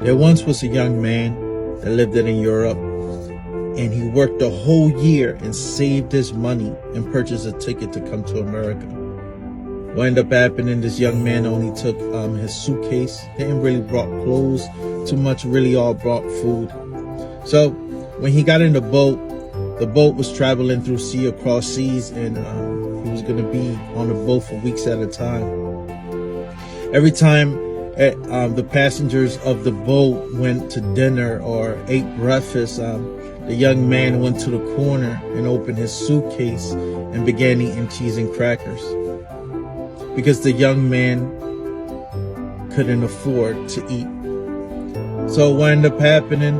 There once was a young man that lived in Europe, and he worked the whole year and saved his money and purchased a ticket to come to America. What ended up happening, this young man only took his suitcase, didn't really brought clothes too much, really all brought food. So when he got in the boat was traveling through sea across seas, and he was going to be on the boat for weeks at a time. Every time the passengers of the boat went to dinner or ate breakfast, the young man went to the corner and opened his suitcase and began eating cheese and crackers, because the young man couldn't afford to eat. So what ended up happening,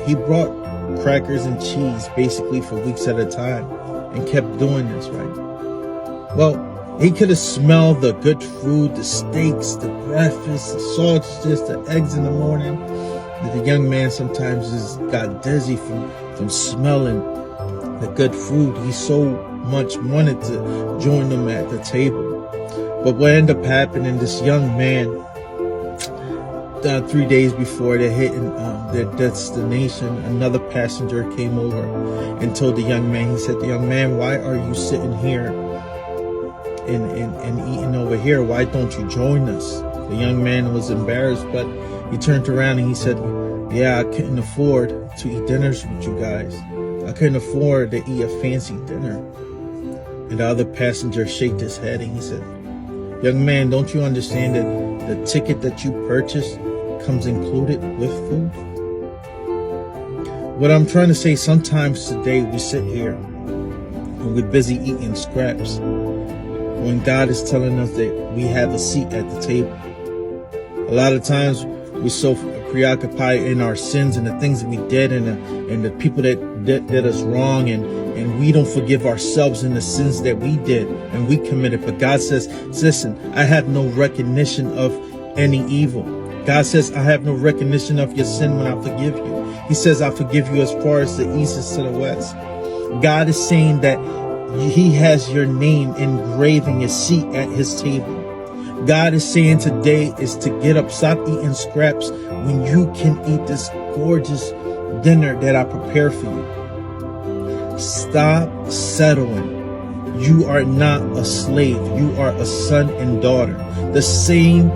he brought crackers and cheese basically for weeks at a time and kept doing this, right? Well, he could have smelled the good food, the steaks, the breakfast, the sausages, the eggs in the morning. The young man sometimes just got dizzy from smelling the good food. He so much wanted to join them at the table. But what ended up happening, this young man, 3 days before they're hitting their destination, another passenger came over and told the young man, he said, "The young man, why are you sitting here and eating over here? Why don't you join us?" The young man was embarrassed, but he turned around and he said, "Yeah, I couldn't afford to eat dinners with you guys. I couldn't afford to eat a fancy dinner." And the other passenger shook his head and he said, "Young man, don't you understand that the ticket that you purchased comes included with food?" What I'm trying to say, sometimes today we sit here and we're busy eating scraps when God is telling us that we have a seat at the table. A lot of times we're so preoccupied in our sins and the things that we did and the people that did us wrong, and we don't forgive ourselves in the sins that we did and we committed. But God says, listen, I have no recognition of any evil. God says, I have no recognition of your sin when I forgive you. He says, I forgive you as far as the east is to the west. God is saying that he has your name engraved in your seat at his table. God is saying today is to get up, stop eating scraps when you can eat this gorgeous dinner that I prepared for you. Stop settling. You are not a slave. You are a son and daughter. The same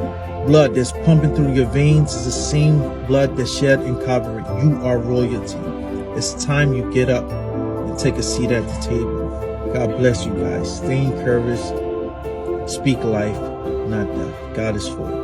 blood that's pumping through your veins is the same blood that's shed in Calvary. You are royalty. It's time you get up and take a seat at the table. God bless you guys. Stay encouraged. Speak life, not death. God is for you.